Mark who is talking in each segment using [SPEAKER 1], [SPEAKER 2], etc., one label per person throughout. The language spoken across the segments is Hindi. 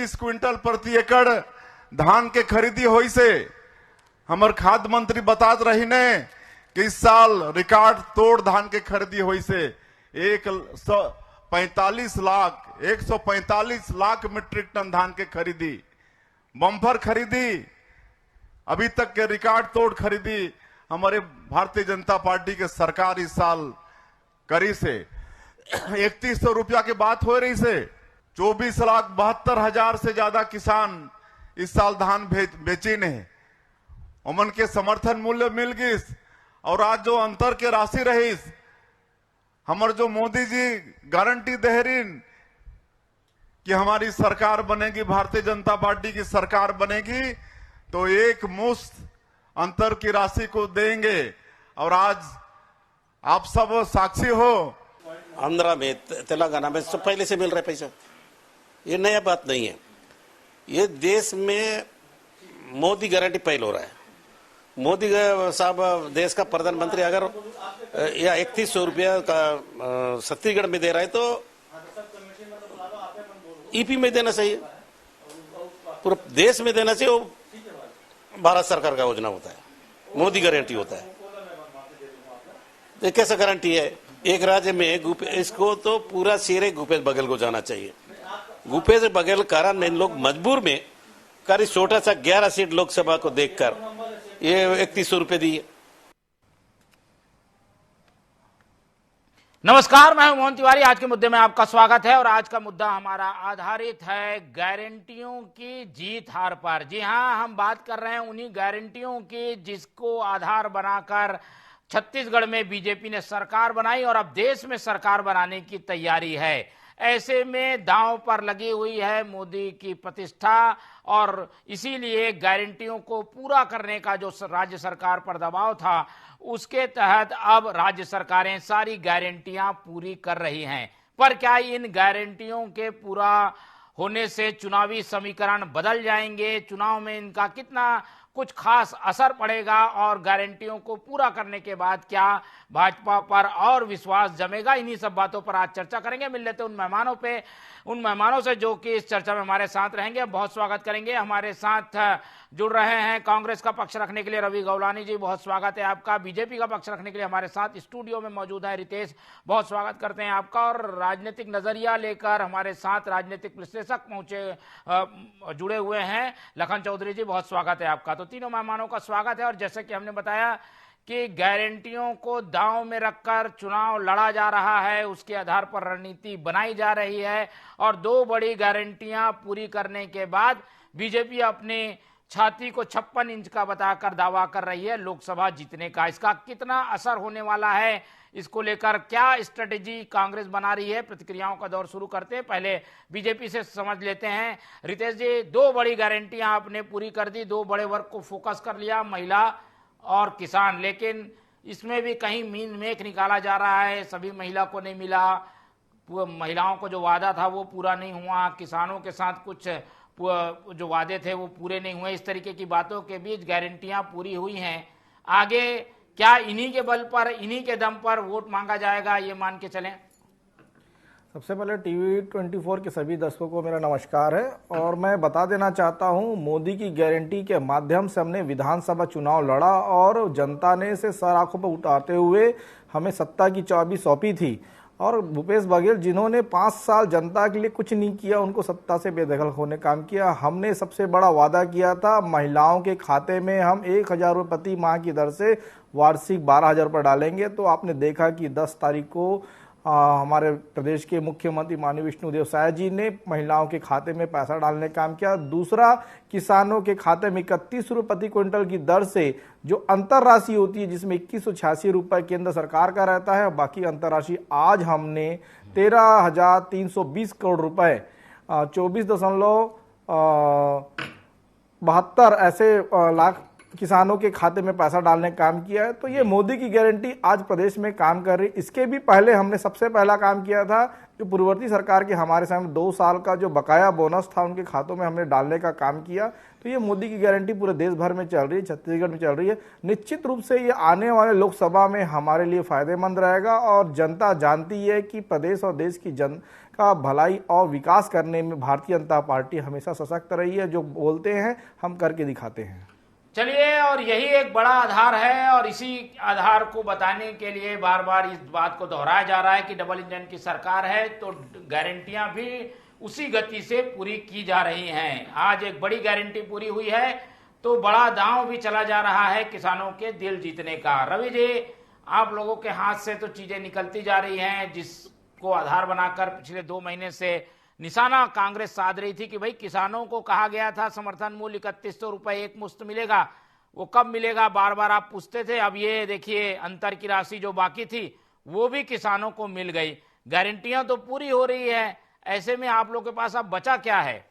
[SPEAKER 1] 21 क्विंटल प्रति एकड़ धान के खरीदी हुई से हमार खाद्य मंत्री बतात रही ने कि इस साल रिकॉर्ड तोड़ धान के खरीदी हुई से 145 लाख मीट्रिक टन धान के खरीदी, बम्पर खरीदी, अभी तक के रिकॉर्ड तोड़ खरीदी हमारे भारतीय जनता पार्टी के सरकार इस साल करी से 3100 रुपया की बात हो रही से 24,72,000 से ज्यादा किसान इस साल धान बेची ने, उमन के समर्थन मूल्य मिल गई। और आज जो अंतर के राशि रही हमार जो मोदी जी गारंटी दे रही कि हमारी सरकार बनेगी, भारतीय जनता पार्टी की सरकार बनेगी तो एक मुश्त अंतर की राशि को देंगे। और आज आप सब साक्षी हो,
[SPEAKER 2] आंध्रा में तेलंगाना में सब पहले से मिल रहा है पैसा, ये नया बात नहीं है। ये देश में मोदी गारंटी पहले हो रहा है। मोदी साहब देश का प्रधानमंत्री अगर या 3100 रुपया का छत्तीसगढ़ में दे रहा है तो ईपी में देना चाहिए, पूरे देश में देना चाहिए। वो भारत सरकार का योजना होता है, मोदी गारंटी होता है। ये कैसा गारंटी है? एक राज्य में इसको तो पूरा सिरे भूपेश बघेल को जाना चाहिए। भूपेश बघेल कारण इन लोग मजबूर में करीब छोटा सा 11 सीट लोकसभा को देखकर ये 3100 रुपए दिए।
[SPEAKER 3] नमस्कार, मैं हूं मोहन तिवारी। आज के मुद्दे में आपका स्वागत है और आज का मुद्दा हमारा आधारित है गारंटियों की जीत हार पर। जी हां, हम बात कर रहे हैं उन्हीं गारंटियों की जिसको आधार बनाकर छत्तीसगढ़ में बीजेपी ने सरकार बनाई और अब देश में सरकार बनाने की तैयारी है। ऐसे में दांव पर लगी हुई है मोदी की प्रतिष्ठा और इसीलिए गारंटियों को पूरा करने का जो राज्य सरकार पर दबाव था उसके तहत अब राज्य सरकारें सारी गारंटियां पूरी कर रही हैं। पर क्या इन गारंटियों के पूरा होने से चुनावी समीकरण बदल जाएंगे? चुनाव में इनका कितना कुछ खास असर पड़ेगा और गारंटियों को पूरा करने के बाद क्या भाजपा पर और विश्वास जमेगा? इन्हीं सब बातों पर आज चर्चा करेंगे। मिल लेते उन मेहमानों से जो कि इस चर्चा में हमारे साथ रहेंगे। बहुत स्वागत करेंगे। हमारे साथ जुड़ रहे हैं कांग्रेस का पक्ष रखने के लिए रवि गौलानी जी, बहुत स्वागत है आपका। बीजेपी का पक्ष रखने के लिए हमारे साथ स्टूडियो में मौजूद है रितेश, बहुत स्वागत करते हैं आपका। और राजनीतिक नजरिया लेकर हमारे साथ राजनीतिक विश्लेषक जुड़े हुए हैं लखन चौधरी जी, बहुत स्वागत है आपका। तो तीनों मेहमानों का स्वागत है। और जैसे कि हमने बताया कि गारंटियों को दांव में रखकर चुनाव लड़ा जा रहा है, उसके आधार पर रणनीति बनाई जा रही है और दो बड़ी गारंटियां पूरी करने के बाद बीजेपी अपनी छाती को 56 इंच का बताकर दावा कर रही है लोकसभा जीतने का। इसका कितना असर होने वाला है, इसको लेकर क्या स्ट्रेटेजी कांग्रेस बना रही है, प्रतिक्रियाओं का दौर शुरू करते हैं। पहले बीजेपी से समझ लेते हैं। रितेश जी, दो बड़ी गारंटियां आपने पूरी कर दी, दो बड़े वर्ग को फोकस कर लिया, महिला और किसान, लेकिन इसमें भी कहीं मीन मेख निकाला जा रहा है, सभी महिला को नहीं मिला, महिलाओं को जो वादा था वो पूरा नहीं हुआ, किसानों के साथ कुछ जो वादे थे वो पूरे नहीं हुए। इस तरीके की बातों के बीच गारंटियां पूरी हुई हैं। आगे क्या इन्हीं के बल पर, इन्हीं के दम पर वोट मांगा जाएगा, ये मान के चलें?
[SPEAKER 4] सबसे पहले टीवी 24 के सभी दर्शकों को मेरा नमस्कार है और मैं बता देना चाहता हूं, मोदी की गारंटी के माध्यम से हमने विधानसभा चुनाव लड़ा और जनता ने इसे सर आंखों पर उतारते हुए हमें सत्ता की चाबी सौंपी थी। और भूपेश बघेल जिन्होंने 5 साल जनता के लिए कुछ नहीं किया, उनको सत्ता से बेदखल होने काम किया। हमने सबसे बड़ा वादा किया था, महिलाओं के खाते में हम 1,000 रुपये प्रति माह की दर से वार्षिक 12,000 रुपये डालेंगे। तो आपने देखा कि 10 तारीख को हमारे प्रदेश के मुख्यमंत्री माननीय विष्णुदेव साय जी ने महिलाओं के खाते में पैसा डालने का काम किया। दूसरा, किसानों के खाते में 31 रुपये प्रति क्विंटल की दर से जो अंतर राशि होती है, जिसमें 2186 रुपये केंद्र सरकार का रहता है, बाकी अंतर राशि आज हमने 13,320 करोड़ रुपए 24.72 ऐसे लाख किसानों के खाते में पैसा डालने का काम किया है। तो ये मोदी की गारंटी आज प्रदेश में काम कर रही। इसके भी पहले हमने सबसे पहला काम किया था, जो पूर्ववर्ती सरकार के हमारे सामने 2 साल का जो बकाया बोनस था उनके खातों में हमने डालने का काम किया। तो ये मोदी की गारंटी पूरे देश भर में चल रही है, छत्तीसगढ़ में चल रही है। निश्चित रूप से ये आने वाले लोकसभा में हमारे लिए फायदेमंद रहेगा और जनता जानती है कि प्रदेश और देश की का भलाई और विकास करने में भारतीय जनता पार्टी हमेशा सशक्त रही है। जो बोलते हैं हम करके दिखाते हैं।
[SPEAKER 3] चलिए, और यही एक बड़ा आधार है और इसी आधार को बताने के लिए बार बार इस बात को दोहराया जा रहा है कि डबल इंजन की सरकार है तो गारंटियां भी उसी गति से पूरी की जा रही हैं। आज एक बड़ी गारंटी पूरी हुई है तो बड़ा दांव भी चला जा रहा है किसानों के दिल जीतने का। रवि जी, आप लोगों के हाथ से तो चीजें निकलती जा रही हैं, जिसको आधार बनाकर पिछले 2 महीने से निशाना कांग्रेस साध रही थी कि भाई किसानों को कहा गया था समर्थन मूल्य 3100 रुपए एक मुश्त मिलेगा, वो कब मिलेगा बार बार आप पूछते थे। अब ये देखिए अंतर की राशि जो बाकी थी वो भी किसानों को मिल गई, गारंटियां तो पूरी हो रही है। ऐसे में आप लोग के पास अब बचा क्या है?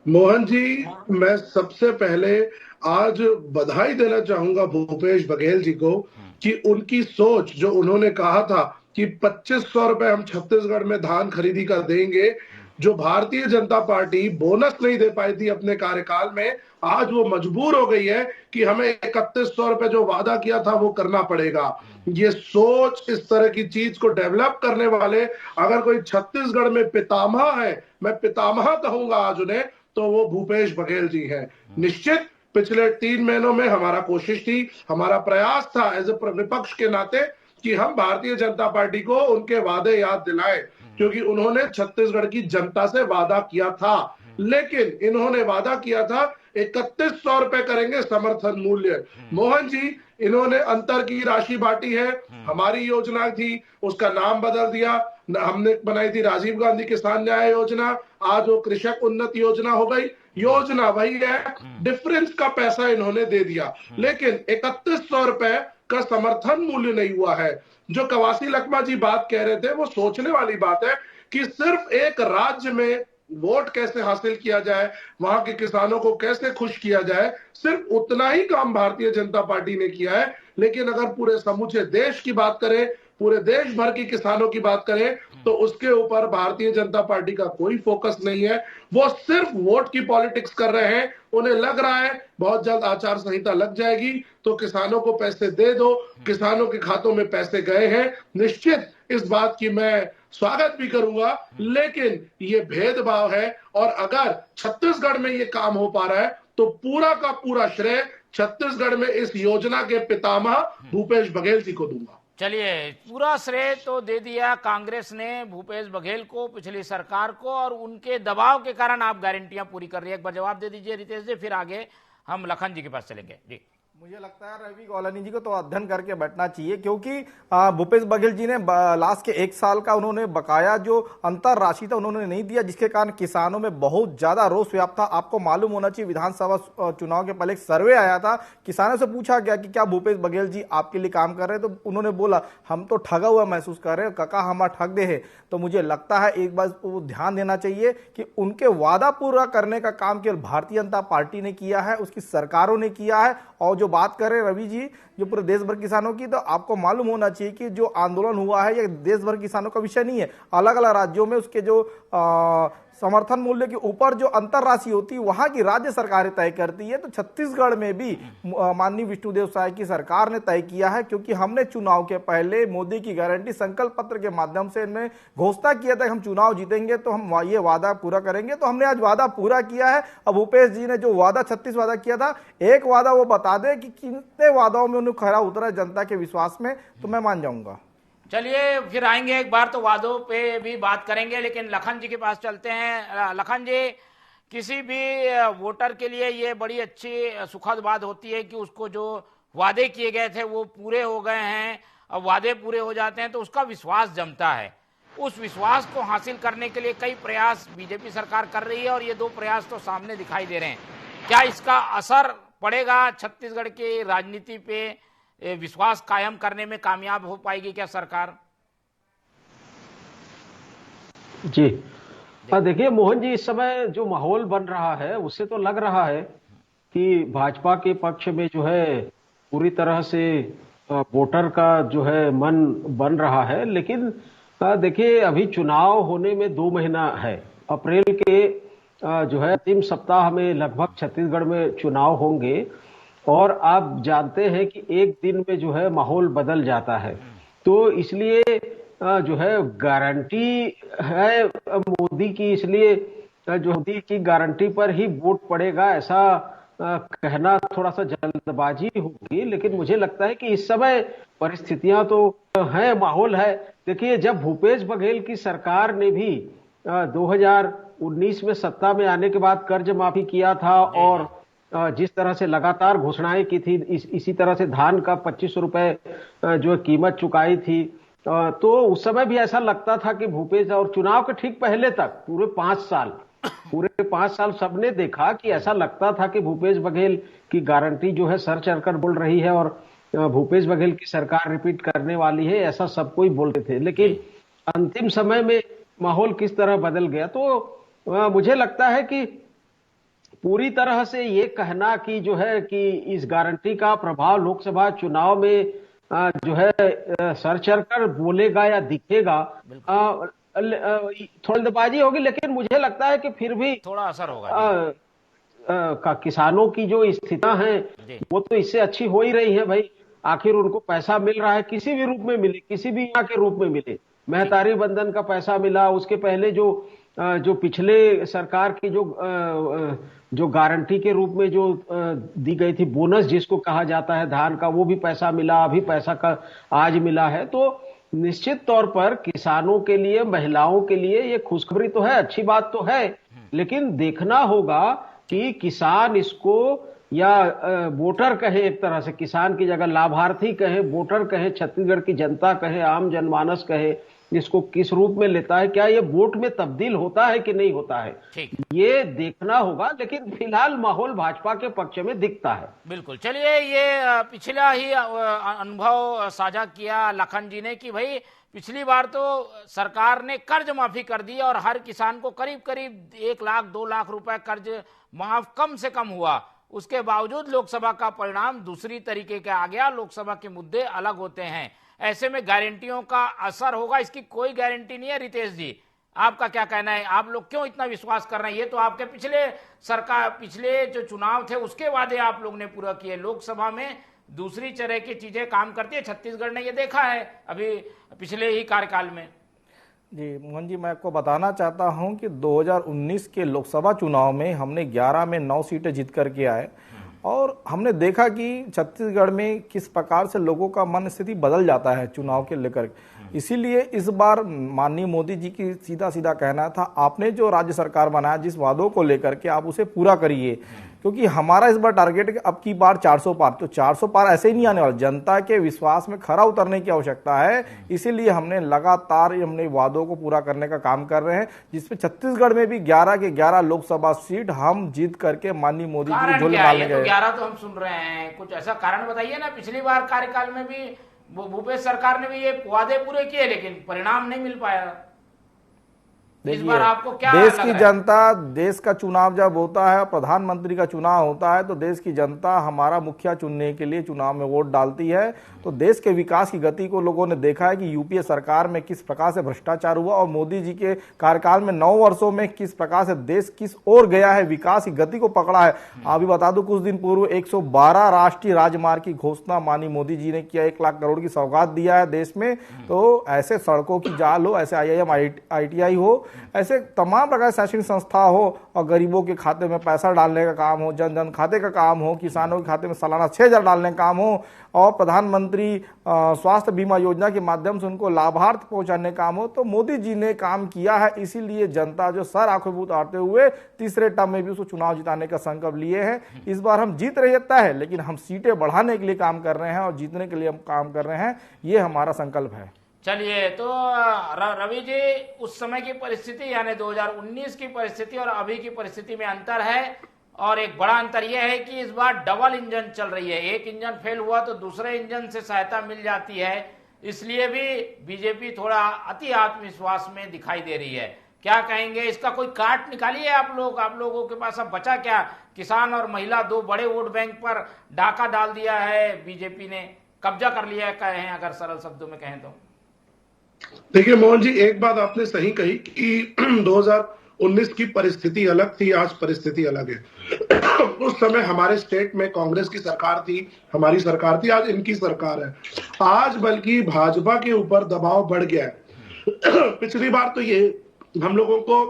[SPEAKER 5] मोहन जी, मैं सबसे पहले आज बधाई देना चाहूंगा भूपेश बघेल जी को कि उनकी सोच, जो उन्होंने कहा था कि 2500 रुपए हम छत्तीसगढ़ में धान खरीदी कर देंगे, जो भारतीय जनता पार्टी बोनस नहीं दे पाई थी अपने कार्यकाल में, आज वो मजबूर हो गई है कि हमें 3100 रुपए जो वादा किया था वो करना पड़ेगा। ये सोच, इस तरह की चीज को डेवलप करने वाले अगर कोई छत्तीसगढ़ में पितामह है, मैं पितामह कहूंगा आज उन्हें, तो वो भूपेश बघेल जी हैं। निश्चित पिछले 3 महीनों में हमारा कोशिश थी, हमारा प्रयास था एज ए विपक्ष के नाते कि हम भारतीय जनता पार्टी को उनके वादे याद दिलाएं, क्योंकि उन्होंने छत्तीसगढ़ की जनता से वादा किया था। लेकिन इन्होंने वादा किया था 3100 रुपए करेंगे समर्थन मूल्य। मोहन जी, इन्होंने अंतर की राशि बांटी है, हमारी योजना थी उसका नाम बदल दिया, हमने बनाई थी राजीव गांधी किसान न्याय योजना, आज वो कृषक उन्नत योजना हो गई। योजना वही है, डिफरेंस का पैसा इन्होंने दे दिया, लेकिन 3100 रुपए का समर्थन मूल्य नहीं हुआ है। जो कवासी लखमा जी बात कह रहे थे वो सोचने वाली बात है कि सिर्फ एक राज्य में वोट कैसे हासिल किया जाए, वहां के किसानों को कैसे खुश किया जाए, सिर्फ उतना ही काम भारतीय जनता पार्टी ने किया है। लेकिन अगर पूरे समूचे देश की बात करें, पूरे देश भर के किसानों की बात करें, तो उसके ऊपर भारतीय जनता पार्टी का कोई फोकस नहीं है। वो सिर्फ वोट की पॉलिटिक्स कर रहे हैं। उन्हें लग रहा है बहुत जल्द आचार संहिता लग जाएगी तो किसानों को पैसे दे दो, किसानों के खातों में पैसे गए हैं। निश्चित इस बात की मैं स्वागत भी करूंगा, लेकिन ये भेदभाव है। और अगर छत्तीसगढ़ में ये काम हो पा रहा है तो पूरा का पूरा श्रेय छत्तीसगढ़ में इस योजना के पितामह भूपेश बघेल जी को दूंगा।
[SPEAKER 3] चलिए, पूरा श्रेय तो दे दिया कांग्रेस ने भूपेश बघेल को, पिछली सरकार को, और उनके दबाव के कारण आप गारंटियां पूरी कर रही है। एक बार जवाब दे दीजिए रितेश जी, फिर आगे हम लखन जी के पास चलेंगे। जी,
[SPEAKER 4] मुझे लगता है रवि कॉलोनी जी को तो अध्ययन करके बैठना चाहिए, क्योंकि भूपेश बघेल जी ने लास्ट के 1 साल का उन्होंने बकाया जो अंतर राशि था उन्होंने नहीं दिया, जिसके कारण किसानों में बहुत ज्यादा रोष व्याप्त था। आपको मालूम होना चाहिए विधानसभा चुनाव के पहले एक सर्वे आया था, किसानों से पूछा गया कि क्या भूपेश बघेल जी आपके लिए काम कर रहे हैं, तो उन्होंने बोला हम तो ठगा हुआ महसूस कर रहे हैं, काका हम ठग दे है। तो मुझे लगता है एक बार वो ध्यान देना चाहिए कि उनके वादा पूरा करने का काम केवल भारतीय जनता पार्टी ने किया है, उसकी सरकारों ने किया है। और जो बात करें रवि जी जो पूरे देश भर किसानों की, तो आपको मालूम होना चाहिए कि जो आंदोलन हुआ है ये देश भर किसानों का विषय नहीं है। अलग अलग राज्यों में उसके जो समर्थन मूल्य के ऊपर जो अंतर राशि होती है वहां की राज्य सरकारें तय करती है। तो छत्तीसगढ़ में भी माननीय विष्णुदेव साय की सरकार ने तय किया है, क्योंकि हमने चुनाव के पहले मोदी की गारंटी संकल्प पत्र के माध्यम से इनमें घोषणा किया था कि हम चुनाव जीतेंगे तो हम ये वादा पूरा करेंगे। तो हमने आज वादा पूरा किया है। अब भूपेश जी ने जो वादा 36 वादा किया था, एक वादा वो बता दे कि कितने वादाओं में उन्हें खरा उतरा जनता के विश्वास में, तो मैं मान जाऊंगा।
[SPEAKER 3] चलिए फिर आएंगे, एक बार तो वादों पे भी बात करेंगे, लेकिन लखन जी के पास चलते हैं। लखन जी, किसी भी वोटर के लिए ये बड़ी अच्छी सुखद बात होती है कि उसको जो वादे किए गए थे वो पूरे हो गए हैं। अब वादे पूरे हो जाते हैं तो उसका विश्वास जमता है। उस विश्वास को हासिल करने के लिए कई प्रयास बीजेपी सरकार कर रही है और ये 2 प्रयास तो सामने दिखाई दे रहे हैं। क्या इसका असर पड़ेगा छत्तीसगढ़ की राजनीति पे? विश्वास कायम करने में कामयाब हो पाएगी क्या सरकार?
[SPEAKER 6] जी देखिए मोहन जी, इस समय जो माहौल बन रहा है उससे तो लग रहा है कि भाजपा के पक्ष में जो है पूरी तरह से वोटर का जो है मन बन रहा है। लेकिन देखिए अभी चुनाव होने में 2 महीना है। अप्रैल के जो है अंतिम सप्ताह में लगभग छत्तीसगढ़ में चुनाव होंगे और आप जानते हैं कि एक दिन में जो है माहौल बदल जाता है। तो इसलिए जो है गारंटी है मोदी की, इसलिए जो मोदी की गारंटी पर ही वोट पड़ेगा, ऐसा कहना थोड़ा सा जल्दबाजी होगी। लेकिन मुझे लगता है कि इस समय परिस्थितियां तो है, माहौल है। देखिए, जब भूपेश बघेल की सरकार ने भी 2019 में सत्ता में आने के बाद कर्ज माफी किया था और जिस तरह से लगातार घोषणाएं की थी, इसी तरह से धान का 2500 रुपए जो कीमत चुकाई थी, तो उस समय भी ऐसा लगता था कि भूपेश, और चुनाव के ठीक पहले तक पूरे 5 साल सबने देखा कि ऐसा लगता था कि भूपेश बघेल की गारंटी जो है सर चढ़कर बोल रही है और भूपेश बघेल की सरकार रिपीट करने वाली है, ऐसा सब कोई बोलते थे। लेकिन अंतिम समय में माहौल किस तरह बदल गया, तो मुझे लगता है कि पूरी तरह से ये कहना कि जो है कि इस गारंटी का प्रभाव लोकसभा चुनाव में जो है सर चढ़कर बोलेगा या दिखेगा, थोड़ी जल्दबाजी होगी। लेकिन मुझे लगता है कि फिर भी
[SPEAKER 3] थोड़ा असर होगा।
[SPEAKER 6] किसानों की जो स्थितियां हैं वो तो इससे अच्छी हो ही रही है भाई। आखिर उनको पैसा मिल रहा है, किसी भी रूप में मिले, किसी भी यहाँ के रूप में मिले। महतारी बंधन का पैसा मिला, उसके पहले जो पिछले सरकार की जो गारंटी के रूप में जो दी गई थी, बोनस जिसको कहा जाता है धान का, वो भी पैसा मिला, अभी पैसा का आज मिला है। तो निश्चित तौर पर किसानों के लिए, महिलाओं के लिए ये खुशखबरी तो है, अच्छी बात तो है। लेकिन देखना होगा कि किसान इसको, या वोटर कहे, एक तरह से किसान की जगह लाभार्थी कहे, वोटर कहे, छत्तीसगढ़ की जनता कहे, आम जनमानस कहे, इसको किस रूप में लेता है, क्या ये वोट में तब्दील होता है कि नहीं होता है, ये देखना होगा। लेकिन फिलहाल माहौल भाजपा के पक्ष में दिखता है।
[SPEAKER 3] बिल्कुल। चलिए, ये पिछला ही अनुभव साझा किया लखन जी ने कि भाई पिछली बार तो सरकार ने कर्ज माफी कर दी और हर किसान को करीब करीब 1 लाख 2 लाख रुपए कर्ज माफ कम से कम हुआ। उसके बावजूद लोकसभा का परिणाम दूसरी तरीके का आ गया, लोकसभा के मुद्दे अलग होते हैं। ऐसे में गारंटियों का असर होगा, इसकी कोई गारंटी नहीं है। रितेश जी, आपका क्या कहना है? आप लोग क्यों इतना विश्वास कर रहे हैं? ये तो आपके पिछले जो चुनाव थे उसके वादे आप लोग ने पूरा किए। लोकसभा में दूसरी तरह की चीजें काम करती है, छत्तीसगढ़ ने ये देखा है अभी पिछले ही कार्यकाल में।
[SPEAKER 4] जी मोहन जी, मैं आपको बताना चाहता हूं कि 2019 के लोकसभा चुनाव में हमने 11 में 9 सीटें जीत करके आए और हमने देखा कि छत्तीसगढ़ में किस प्रकार से लोगों का मन स्थिति बदल जाता है चुनाव के लेकर। इसीलिए इस बार माननीय मोदी जी की सीधा सीधा कहना था, आपने जो राज्य सरकार बनाया जिस वादों को लेकर के आप उसे पूरा करिए, क्योंकि हमारा इस बार टारगेट है कि अब की बार 400 पार। तो 400 पार ऐसे ही नहीं आने वाला, जनता के विश्वास में खरा उतरने की आवश्यकता है। इसीलिए हमने लगातार हमने वादों को पूरा करने का काम कर रहे हैं, जिसमें छत्तीसगढ़ में भी 11 के 11 लोकसभा सीट हम जीत करके माननीय मोदी जी को झोले डालने गए।
[SPEAKER 3] 11 तो हम सुन रहे हैं, कुछ ऐसा कारण बताइए ना। पिछली बार कार्यकाल में भी भूपेश सरकार ने भी ये वादे पूरे किए लेकिन परिणाम नहीं मिल पाया। इस बार आपको क्या
[SPEAKER 4] देश की
[SPEAKER 3] लग
[SPEAKER 4] जनता, देश का चुनाव जब होता है, प्रधानमंत्री का चुनाव होता है, तो देश की जनता हमारा मुखिया चुनने के लिए चुनाव में वोट डालती है। तो देश के विकास की गति को लोगों ने देखा है कि यूपीए सरकार में किस प्रकार से भ्रष्टाचार हुआ और मोदी जी के कार्यकाल में 9 वर्षों में किस प्रकार से देश किस ओर गया है, विकास की गति को पकड़ा है। अभी बता दूं, कुछ दिन पूर्व 112 राष्ट्रीय राजमार्ग की घोषणा माननीय मोदी जी ने किया, 1 लाख करोड़ की सौगात दिया है देश में। तो ऐसे सड़कों की जाल हो, ऐसे IIM ITI हो, ऐसे तमाम प्रकार शैक्षणिक संस्था हो और गरीबों के खाते में पैसा डालने का काम हो, जन धन खाते का काम हो, किसानों के खाते में सालाना 6,000 डालने का काम हो और प्रधानमंत्री स्वास्थ्य बीमा योजना के माध्यम से उनको लाभार्थ पहुंचाने का काम हो। तो मोदी जी ने काम किया है, इसीलिए जनता जो सर आंखों में उतारते हुए तीसरे टर्म में भी उसको चुनाव जिताने का संकल्प लिए हैं। इस बार हम जीत रहे है, लेकिन हम सीटें बढ़ाने के लिए काम कर रहे हैं और जीतने के लिए हम काम कर रहे हैं, ये हमारा संकल्प है।
[SPEAKER 3] चलिए, तो रवि जी, उस समय की परिस्थिति यानी 2019 की परिस्थिति और अभी की परिस्थिति में अंतर है और एक बड़ा अंतर यह है कि इस बार डबल इंजन चल रही है। एक इंजन फेल हुआ तो दूसरे इंजन से सहायता मिल जाती है, इसलिए भी बीजेपी थोड़ा अति आत्मविश्वास में दिखाई दे रही है। क्या कहेंगे? इसका कोई काट निकालिए आप लोगों के पास अब बचा क्या? किसान और महिला 2 बड़े वोट बैंक पर डाका डाल दिया है, बीजेपी ने कब्जा कर लिया है, कहें अगर सरल शब्दों में कहें तो।
[SPEAKER 5] देखिए मोहन जी, एक बात आपने सही कही कि 2019 की परिस्थिति अलग थी, आज परिस्थिति अलग है। उस समय हमारे स्टेट में कांग्रेस की सरकार थी, हमारी सरकार थी, आज इनकी सरकार है। आज बल्कि भाजपा के ऊपर दबाव बढ़ गया है पिछली बार तो ये हम लोगों को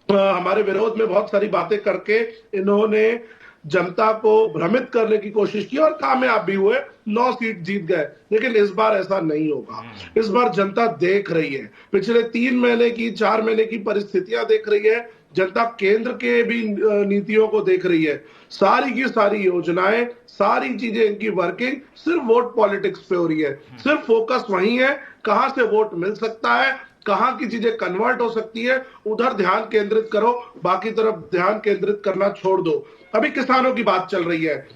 [SPEAKER 5] हमारे विरोध में बहुत सारी बातें करके इन्होंने जनता को भ्रमित करने की कोशिश की और कामयाब भी हुए, 9 सीट जीत गए। लेकिन इस बार ऐसा नहीं होगा। इस बार जनता देख रही है, पिछले 3 महीने की 4 महीने की परिस्थितियां देख रही है, जनता केंद्र के भी नीतियों को देख रही है, सारी की सारी योजनाएं, सारी चीजें, इनकी वर्किंग सिर्फ वोट पॉलिटिक्स पे हो रही है। सिर्फ फोकस वही है, कहां से वोट मिल सकता है, कहां की चीजें कन्वर्ट हो सकती है, उधर ध्यान केंद्रित करो, बाकी तरफ ध्यान केंद्रित करना छोड़ दो। अभी किसानों की बात चल रही है।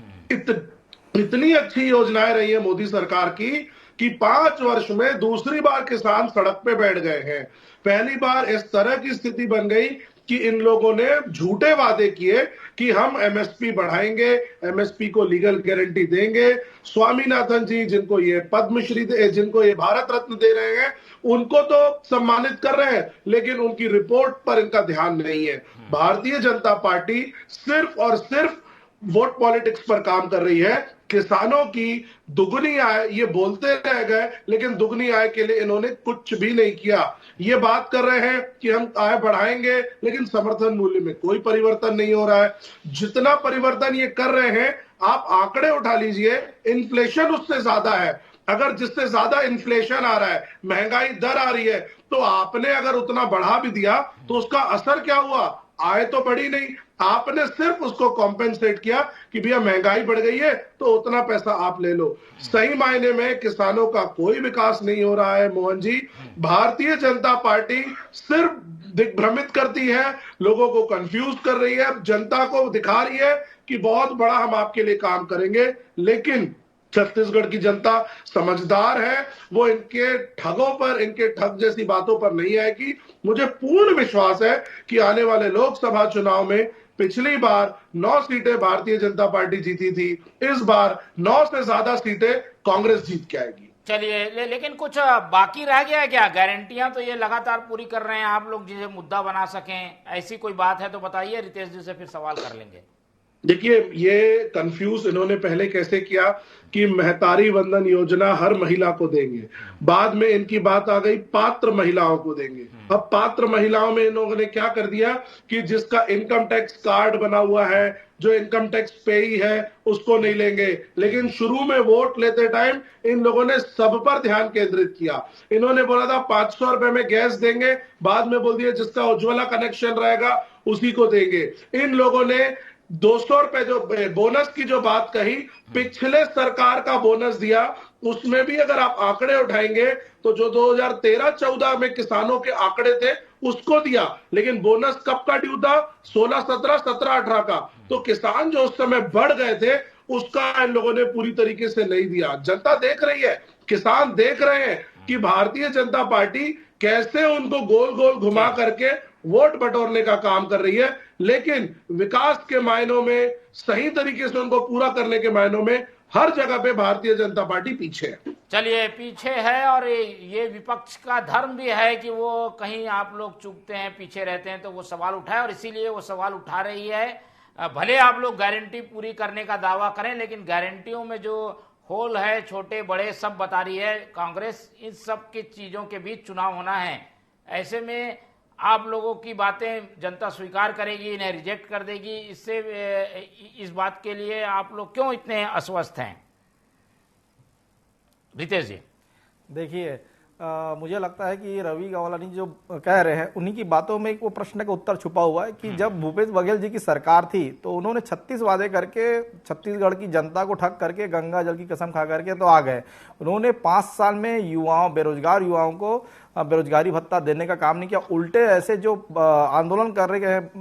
[SPEAKER 5] इतनी अच्छी योजनाएं रही है मोदी सरकार की कि 5 वर्ष में दूसरी बार किसान सड़क पे बैठ गए हैं। पहली बार इस तरह की स्थिति बन गई कि इन लोगों ने झूठे वादे किए कि हम एमएसपी बढ़ाएंगे, एमएसपी को लीगल गारंटी देंगे। स्वामीनाथन जी, जिनको ये पद्मश्री, जिनको ये भारत रत्न दे रहे हैं, उनको तो सम्मानित कर रहे हैं, लेकिन उनकी रिपोर्ट पर इनका ध्यान नहीं है। भारतीय जनता पार्टी सिर्फ और सिर्फ वोट पॉलिटिक्स पर काम कर रही है। किसानों की दुगनी आय ये बोलते रह गए, लेकिन दुगनी आय के लिए इन्होंने कुछ भी नहीं किया। ये बात कर रहे हैं कि हम आय बढ़ाएंगे, लेकिन समर्थन मूल्य में कोई परिवर्तन नहीं हो रहा है। जितना परिवर्तन ये कर रहे हैं, आप आंकड़े उठा लीजिए, इन्फ्लेशन उससे ज्यादा है। अगर जिससे ज्यादा इन्फ्लेशन आ रहा है, महंगाई दर आ रही है, तो आपने अगर उतना बढ़ा भी दिया तो उसका असर क्या हुआ? आय तो बढ़ी नहीं। आपने सिर्फ उसको कॉम्पेंसेट किया कि भैया महंगाई बढ़ गई है तो उतना पैसा आप ले लो। सही मायने में किसानों का कोई विकास नहीं हो रहा है मोहन जी। भारतीय जनता पार्टी सिर्फ दिग्भ्रमित करती है, लोगों को कंफ्यूज कर रही है, जनता को दिखा रही है कि बहुत बड़ा हम आपके लिए काम करेंगे। लेकिन छत्तीसगढ़ की जनता समझदार है, वो इनके ठगों पर, इनके ठग जैसी बातों पर नहीं आएगी। मुझे पूर्ण विश्वास है कि आने वाले लोकसभा चुनाव में पिछली बार 9 सीटें भारतीय जनता पार्टी जीती थी, इस बार 9 से ज्यादा सीटें कांग्रेस जीत के आएगी।
[SPEAKER 3] चलिए, लेकिन कुछ बाकी रह गया है क्या? गारंटियां तो ये लगातार पूरी कर रहे हैं आप लोग, जिसे मुद्दा बना सकें, ऐसी कोई बात है तो बताइए। रितेश जी से फिर सवाल कर लेंगे।
[SPEAKER 5] देखिए, ये कंफ्यूज इन्होंने पहले कैसे किया कि महतारी वंदन योजना हर महिला को देंगे, बाद में इनकी बात आ गई पात्र महिलाओं को देंगे। अब पात्र महिलाओं में इन लोगों ने क्या कर दिया कि जिसका इनकम टैक्स कार्ड बना हुआ है, जो इनकम टैक्स पेई है, उसको नहीं लेंगे। लेकिन शुरू में वोट लेते टाइम इन लोगों ने सब पर ध्यान केंद्रित किया। इन्होंने बोला था 500 रुपए में गैस देंगे, बाद में बोल दिया जिसका उज्ज्वला कनेक्शन रहेगा उसी को देंगे। इन लोगों ने 200 रुपए जो बोनस की जो बात कही, पिछले सरकार का बोनस दिया, उसमें भी अगर आप आंकड़े उठाएंगे तो जो 2013-14 में किसानों के आंकड़े थे उसको दिया, लेकिन बोनस कब का ड्यू था? 16-17, 17-18 का। तो किसान जो उस समय बढ़ गए थे उसका इन लोगों ने पूरी तरीके से नहीं दिया। जनता देख रही है, किसान देख रहे हैं कि भारतीय जनता पार्टी कैसे उनको गोल गोल घुमा करके वोट बटोरने का काम कर रही है, लेकिन विकास के मायनों में, सही तरीके से उनको पूरा करने के मायनों में हर जगह पे भारतीय जनता पार्टी पीछे है।
[SPEAKER 3] चलिए, पीछे है, और ये विपक्ष का धर्म भी है कि वो कहीं आप लोग चूकते हैं, पीछे रहते हैं, तो वो सवाल उठाए, और इसीलिए वो सवाल उठा रही है। भले आप लोग गारंटी पूरी करने का दावा करें, लेकिन गारंटियों में जो होल है, छोटे बड़े सब बता रही है कांग्रेस। इन सब की चीजों के बीच चुनाव होना है, ऐसे में आप लोगों की बातें जनता स्वीकार करेगी, इन्हें रिजेक्ट कर देगी। इससे इस बात के लिए आप लोग क्यों इतने अस्वस्थ हैं? रितेश जी,
[SPEAKER 4] देखिए, मुझे लगता है कि रवि गवालानी जो कह रहे हैं उन्हीं की बातों में एक वो प्रश्न का उत्तर छुपा हुआ है कि जब भूपेश बघेल जी की सरकार थी तो उन्होंने 36 वादे करके छत्तीसगढ़ की जनता को ठग करके गंगा जल की कसम खा करके तो आ गए। उन्होंने 5 साल में युवाओं, बेरोजगार युवाओं को बेरोजगारी भत्ता देने का काम नहीं किया। उल्टे ऐसे जो आंदोलन कर रहे हैं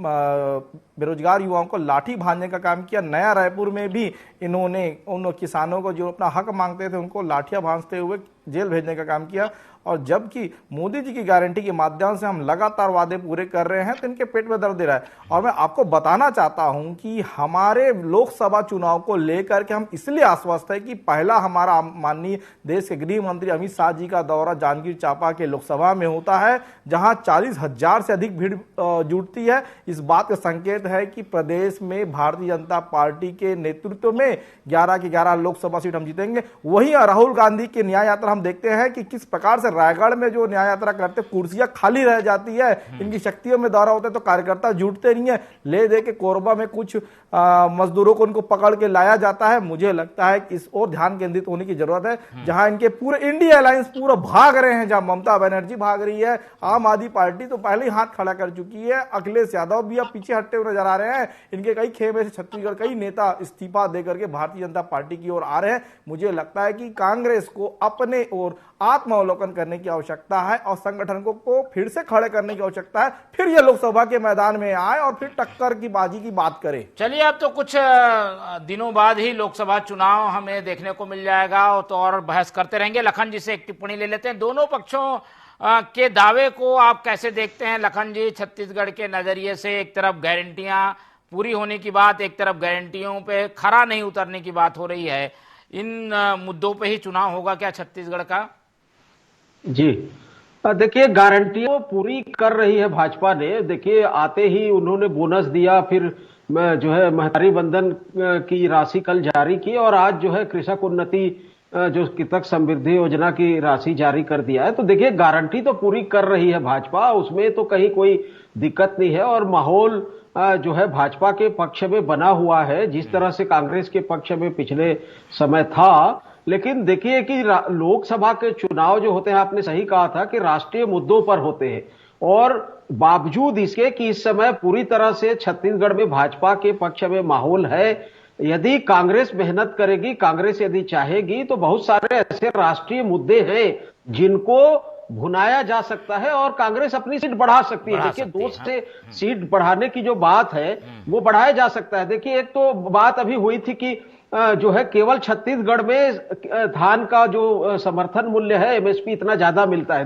[SPEAKER 4] बेरोजगार युवाओं को लाठी भांजने का काम किया। नया रायपुर में भी इन्होंने उन किसानों को जो अपना हक मांगते थे उनको लाठियां भांजते हुए जेल भेजने का काम किया। और जबकि मोदी जी की गारंटी के माध्यम से हम लगातार वादे पूरे कर रहे हैं तो इनके पेट में दर्द दे रहा है। और मैं आपको बताना चाहता हूं कि हमारे लोकसभा चुनाव को लेकर के हम इसलिए आश्वस्त है कि पहला हमारा माननीय देश के गृह मंत्री अमित शाह जी का दौरा जांजगीर चांपा के लोकसभा में होता है, जहां 40,000 से अधिक भीड़ जुटती है। इस बात का संकेत है कि प्रदेश में भारतीय जनता पार्टी के नेतृत्व में 11 की 11 लोकसभा सीट हम जीतेंगे। वहीं राहुल गांधी की न्याय यात्रा हम देखते हैं कि किस प्रकार से रायगढ़ में जो न्याय यात्रा करते कुर्सियां खाली रह जाती है, इनकी शक्तियों में दौरा होता है तो कार्यकर्ता जुटते नहीं है, ले दे के कोरबा में कुछ मजदूरों को उनको पकड़ के लाया जाता है। मुझे लगता है कि इस ओर ध्यान केंद्रित होने की जरूरत है, जहां इनके पूरे इंडिया अलायंस पूरा भाग रहे हैं, जहां ममता बनर्जी भाग रही है, आम आदमी पार्टी तो पहले ही हाथ खड़ा कर चुकी है, अखिलेश यादव भी अब पीछे हटते हुए नजर आ रहे हैं। इनके कई खेमे से छत्तीसगढ़ कई नेता इस्तीफा देकर के भारतीय जनता पार्टी की ओर आ रहे हैं। मुझे लगता है कि कांग्रेस को अपने ओर आत्मावलोकन करने की आवश्यकता है और संगठन को फिर से खड़े करने की आवश्यकता है, फिर यह लोकसभा के मैदान में आए और फिर टक्कर की बाजी की बात करे।
[SPEAKER 3] चलिए, अब तो कुछ दिनों बाद ही लोकसभा चुनाव हमें देखने को मिल जाएगा तो और बहस करते रहेंगे। लखन जी से एक टिप्पणी ले लेते हैं, दोनों पक्षों के दावे को आप कैसे देखते हैं लखन जी, छत्तीसगढ़ के नजरिए से? एक तरफ गारंटियां पूरी होने की बात, एक तरफ गारंटियों पे खरा नहीं उतरने की बात हो रही है, इन मुद्दों पे ही चुनाव होगा क्या छत्तीसगढ़ का?
[SPEAKER 6] जी देखिए, गारंटियां पूरी कर रही है भाजपा ने। देखिए, आते ही उन्होंने बोनस दिया, फिर जो है महतारी बंधन की राशि कल जारी की और आज जो है कृषक उन्नति जो कृषक समृद्धि योजना की राशि जारी कर दिया है। तो देखिए, गारंटी तो पूरी कर रही है भाजपा, उसमें तो कहीं कोई दिक्कत नहीं है और माहौल जो है भाजपा के पक्ष में बना हुआ है, जिस तरह से कांग्रेस के पक्ष में पिछले समय था। लेकिन देखिए कि लोकसभा के चुनाव जो होते हैं, आपने सही कहा था कि राष्ट्रीय मुद्दों पर होते हैं और बावजूद इसके कि इस समय पूरी तरह से छत्तीसगढ़ में भाजपा के पक्ष में माहौल है। यदि कांग्रेस मेहनत करेगी, कांग्रेस यदि चाहेगी तो बहुत सारे ऐसे राष्ट्रीय मुद्दे हैं जिनको भुनाया जा सकता है और कांग्रेस अपनी सीट बढ़ा सकती है। देखिए, 2 से सीट बढ़ाने की जो बात है वो बढ़ाया जा सकता है। देखिए, एक तो बात अभी हुई थी कि जो है केवल छत्तीसगढ़ में धान का जो समर्थन मूल्य है एमएसपी इतना ज्यादा मिलता है,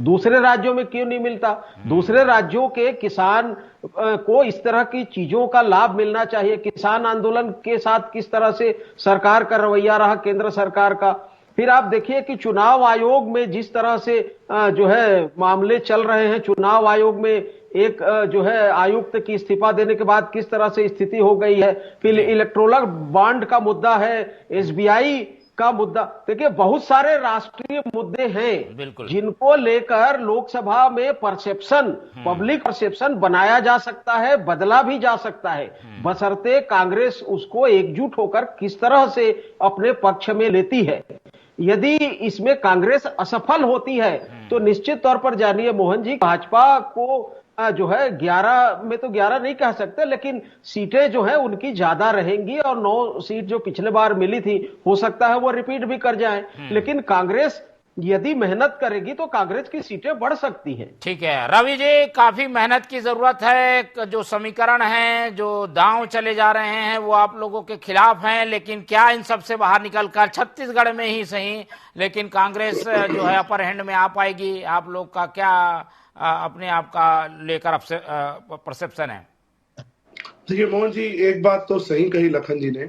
[SPEAKER 6] दूसरे राज्यों में क्यों नहीं मिलता? दूसरे राज्यों के किसान को इस तरह की चीजों का लाभ मिलना चाहिए। किसान आंदोलन के साथ किस तरह से सरकार का रवैया रहा, केंद्र सरकार का। फिर आप देखिए कि चुनाव आयोग में जिस तरह से जो है मामले चल रहे हैं, चुनाव आयोग में एक जो है आयुक्त की इस्तीफा देने के बाद किस तरह से स्थिति हो गई है। फिर इलेक्टोरल बॉन्ड का मुद्दा है, एसबीआई का मुद्दा। देखिए, बहुत सारे राष्ट्रीय मुद्दे हैं जिनको लेकर लोकसभा में परसेप्शन, पब्लिक परसेप्शन बनाया जा सकता है, बदला भी जा सकता है, बशर्ते कांग्रेस उसको एकजुट होकर किस तरह से अपने पक्ष में लेती है। यदि इसमें कांग्रेस असफल होती है तो निश्चित तौर पर जानिए मोहन जी, भाजपा को जो है 11 में तो 11 नहीं कह सकते, लेकिन सीटें जो है उनकी ज्यादा रहेंगी और 9 सीट जो पिछले बार मिली थी हो सकता है वो रिपीट भी कर जाए। लेकिन कांग्रेस यदि मेहनत करेगी तो कांग्रेस की सीटें बढ़ सकती हैं।
[SPEAKER 3] ठीक है रवि जी, काफी मेहनत की जरूरत है। जो समीकरण हैं, जो दांव चले जा रहे हैं वो आप लोगों के खिलाफ हैं, लेकिन क्या इन सबसे बाहर निकलकर छत्तीसगढ़ में ही सही लेकिन कांग्रेस जो है अपर हैंड में आ पाएगी? आप लोग का क्या अपने आप का लेकर परसेप्शन है?
[SPEAKER 5] देखिए मोहन जी, एक बात तो सही कही लखन जी ने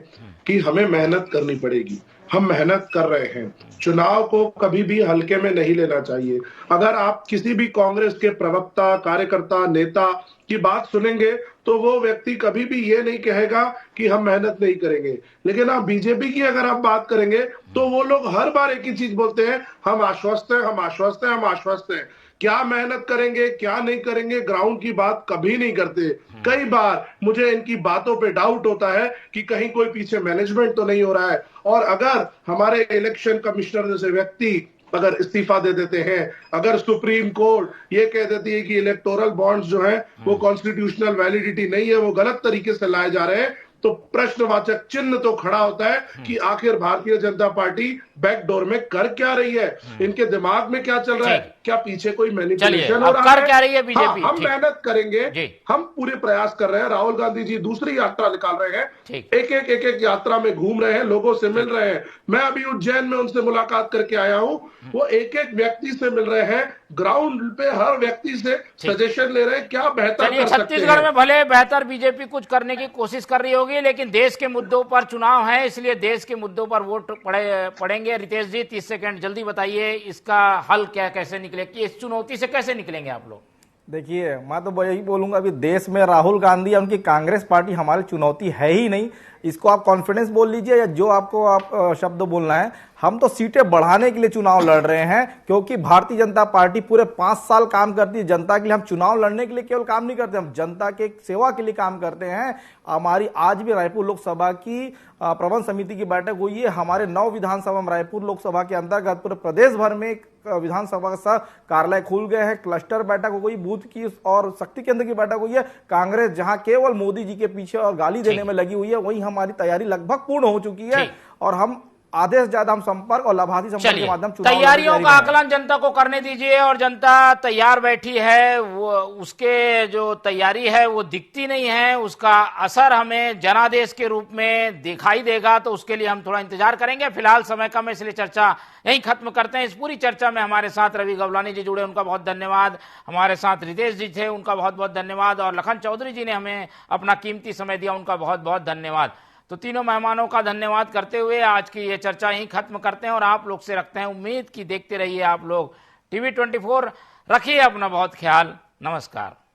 [SPEAKER 5] कि हमें मेहनत करनी पड़ेगी। हम मेहनत कर रहे हैं। चुनाव को कभी भी हल्के में नहीं लेना चाहिए। अगर आप किसी भी कांग्रेस के प्रवक्ता, कार्यकर्ता, नेता की बात सुनेंगे तो वो व्यक्ति कभी भी ये नहीं कहेगा कि हम मेहनत नहीं करेंगे। लेकिन आप बीजेपी की अगर आप बात करेंगे तो वो लोग हर बार एक ही चीज बोलते हैं, हम आश्वस्त हैं, हम आश्वस्त हैं, हम आश्वस्त हैं। क्या मेहनत करेंगे, क्या नहीं करेंगे, ग्राउंड की बात कभी नहीं करते। कई बार मुझे इनकी बातों पे डाउट होता है कि कहीं कोई पीछे मैनेजमेंट तो नहीं हो रहा है। और अगर हमारे इलेक्शन कमिश्नर जैसे व्यक्ति अगर इस्तीफा दे देते हैं, अगर सुप्रीम कोर्ट ये कह देती है कि इलेक्टोरल बॉन्ड्स जो है वो कॉन्स्टिट्यूशनल वैलिडिटी नहीं है, वो गलत तरीके से लाए जा रहे हैं, तो प्रश्नवाचक चिन्ह तो खड़ा होता है कि आखिर भारतीय जनता पार्टी बैकडोर में कर क्या रही है, इनके दिमाग में क्या चल रहा है, क्या पीछे कोई मैनिपुलेशन हो रहा है,
[SPEAKER 3] क्या रही है बीजेपी?
[SPEAKER 5] हम मेहनत करेंगे, हम पूरे प्रयास कर रहे हैं। राहुल गांधी जी दूसरी यात्रा निकाल रहे हैं, एक यात्रा में घूम रहे हैं, लोगों से मिल रहे हैं। मैं अभी उज्जैन में उनसे मुलाकात करके आया हूं, वो एक एक व्यक्ति से मिल रहे हैं, ग्राउंड पे हर व्यक्ति से सजेशन ले रहे हैं क्या बेहतर कर सकते हैं।
[SPEAKER 3] छत्तीसगढ़ में भले बेहतर बीजेपी कुछ करने की कोशिश कर रही होगी, लेकिन देश के मुद्दों पर चुनाव है, इसलिए देश के मुद्दों पर वोट पड़ेंगे। रितेश जी 30 सेकंड जल्दी बताइए, इसका हल क्या कैसे निकले, कि इस चुनौती से कैसे निकलेंगे आप लोग?
[SPEAKER 4] देखिए, मैं तो यही बोलूंगा, अभी देश में राहुल गांधी या उनकी कांग्रेस पार्टी हमारी चुनौती है ही नहीं। इसको आप कॉन्फिडेंस बोल लीजिए या जो आपको आप शब्द बोलना है। हम तो सीटें बढ़ाने के लिए चुनाव लड़ रहे हैं, क्योंकि भारतीय जनता पार्टी पूरे 5 साल काम करती है जनता के लिए। हम चुनाव लड़ने के लिए केवल काम नहीं करते, हम जनता के सेवा के लिए काम करते हैं। हमारी आज भी रायपुर लोकसभा की प्रबंध समिति की बैठक हुई है। हमारे 9 विधानसभा में रायपुर लोकसभा के अंतर्गत पूरे प्रदेश भर में विधानसभा का कार्यालय खुल गए हैं। क्लस्टर बैठक हो गई, बूथ की और शक्ति केंद्र की बैठक हुई है। कांग्रेस जहां केवल मोदी जी के पीछे और गाली देने में लगी हुई है, वहीं हमारी तैयारी लगभग पूर्ण हो चुकी है और हम आधे से ज्यादा हम संपर्क और लाभार्थी संपर्क के माध्यम
[SPEAKER 3] तैयारियों का आकलन जनता को करने दीजिए। और जनता तैयार बैठी है, वो उसके जो तैयारी है वो दिखती नहीं है, उसका असर हमें जनादेश के रूप में दिखाई देगा, तो उसके लिए हम थोड़ा इंतजार करेंगे। फिलहाल समय कम है, इसलिए चर्चा यहीं खत्म करते हैं। इस पूरी चर्चा में हमारे साथ रवि गवलानी जी जुड़े, उनका बहुत धन्यवाद। हमारे साथ रितेश जी थे, उनका बहुत बहुत धन्यवाद। और लखन चौधरी जी ने हमें अपना कीमती समय दिया, उनका बहुत बहुत धन्यवाद। तो तीनों मेहमानों का धन्यवाद करते हुए आज की ये चर्चा यहीं खत्म करते हैं और आप लोग से रखते हैं उम्मीद कि देखते रहिए आप लोग TV24। रखिए अपना बहुत ख्याल। नमस्कार।